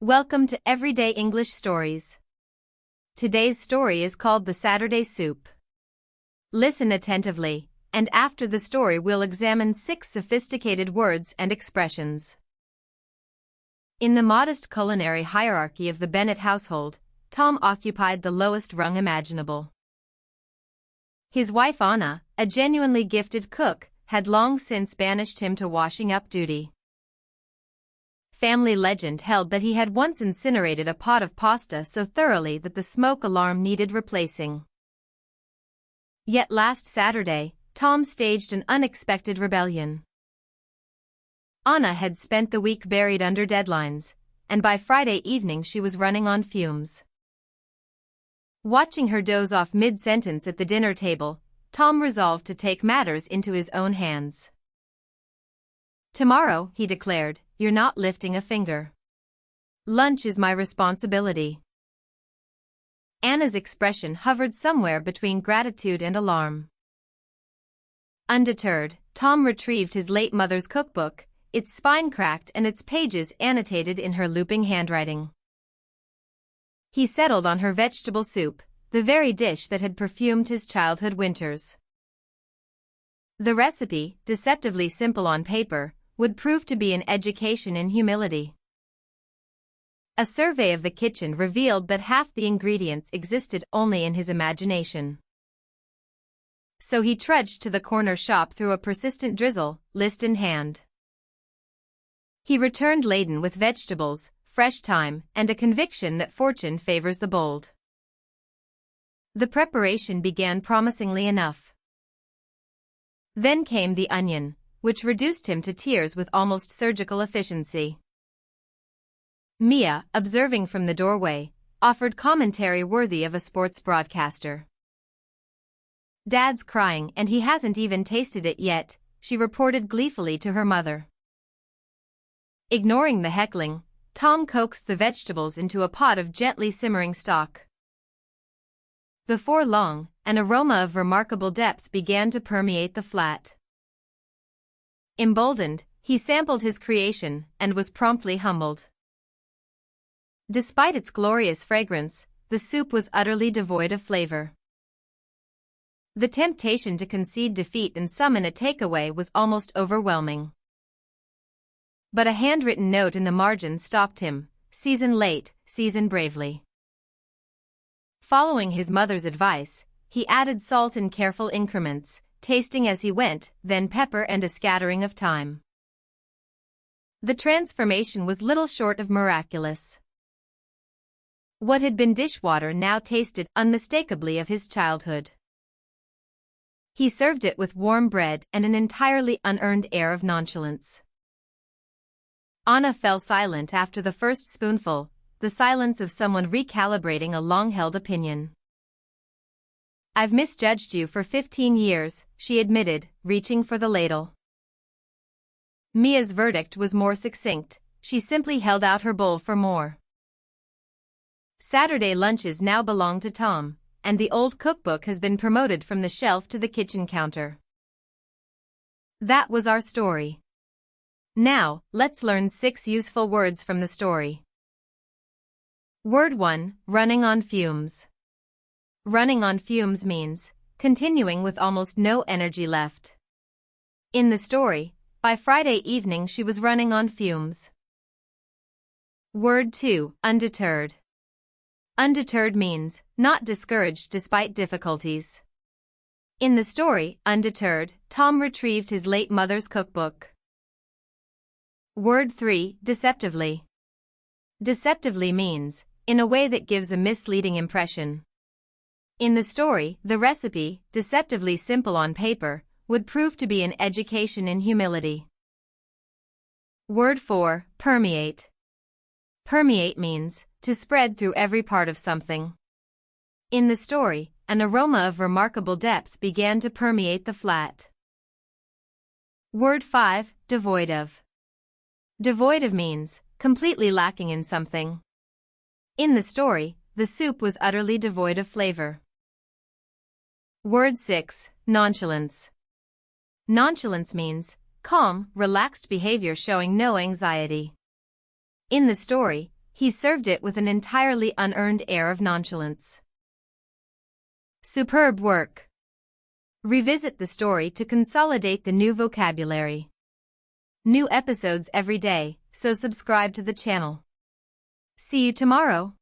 Welcome to Everyday English Stories. Today's story is called The Saturday Soup. Listen attentively, and after the story we'll examine 6 sophisticated words and expressions. In the modest culinary hierarchy of the Bennett household, Tom occupied the lowest rung imaginable. His wife Anna, a genuinely gifted cook, had long since banished him to washing up duty. Family legend held that he had once incinerated a pot of pasta so thoroughly that the smoke alarm needed replacing. Yet last Saturday, Tom staged an unexpected rebellion. Anna had spent the week buried under deadlines, and by Friday evening she was running on fumes. Watching her doze off mid-sentence at the dinner table, Tom resolved to take matters into his own hands. "Tomorrow," he declared, "you're not lifting a finger. Lunch is my responsibility." Anna's expression hovered somewhere between gratitude and alarm. Undeterred, Tom retrieved his late mother's cookbook, its spine cracked and its pages annotated in her looping handwriting. He settled on her vegetable soup, the very dish that had perfumed his childhood winters. The recipe, deceptively simple on paper, would prove to be an education in humility. A survey of the kitchen revealed that half the ingredients existed only in his imagination. So he trudged to the corner shop through a persistent drizzle, list in hand. He returned laden with vegetables, fresh thyme, and a conviction that fortune favors the bold. The preparation began promisingly enough. Then came the onion, which reduced him to tears with almost surgical efficiency. Mia, observing from the doorway, offered commentary worthy of a sports broadcaster. "Dad's crying and he hasn't even tasted it yet," she reported gleefully to her mother. Ignoring the heckling, Tom coaxed the vegetables into a pot of gently simmering stock. Before long, an aroma of remarkable depth began to permeate the flat. Emboldened, he sampled his creation and was promptly humbled. Despite its glorious fragrance, the soup was utterly devoid of flavor. The temptation to concede defeat and summon a takeaway was almost overwhelming. But a handwritten note in the margin stopped him: "Season late, season bravely." Following his mother's advice, he added salt in careful increments, tasting as he went, then pepper and a scattering of thyme. The transformation was little short of miraculous. What had been dishwater now tasted unmistakably of his childhood. He served it with warm bread and an entirely unearned air of nonchalance. Anna fell silent after the first spoonful, the silence of someone recalibrating a long-held opinion. "I've misjudged you for 15 years, she admitted, reaching for the ladle. Mia's verdict was more succinct: she simply held out her bowl for more. Saturday lunches now belong to Tom, and the old cookbook has been promoted from the shelf to the kitchen counter. That was our story. Now, let's learn 6 useful words from the story. Word 1, running on fumes. Running on fumes means continuing with almost no energy left. In the story, by Friday evening she was running on fumes. Word 2, undeterred. Undeterred means not discouraged despite difficulties. In the story, undeterred, Tom retrieved his late mother's cookbook. Word 3, deceptively. Deceptively means in a way that gives a misleading impression. In the story, the recipe, deceptively simple on paper, would prove to be an education in humility. Word 4, permeate. Permeate means to spread through every part of something. In the story, an aroma of remarkable depth began to permeate the flat. Word 5, devoid of. Devoid of means completely lacking in something. In the story, the soup was utterly devoid of flavor. Word 6, nonchalance. Nonchalance means calm, relaxed behavior showing no anxiety. In the story, he served it with an entirely unearned air of nonchalance. Superb work! Revisit the story to consolidate the new vocabulary. New episodes every day, so subscribe to the channel. See you tomorrow.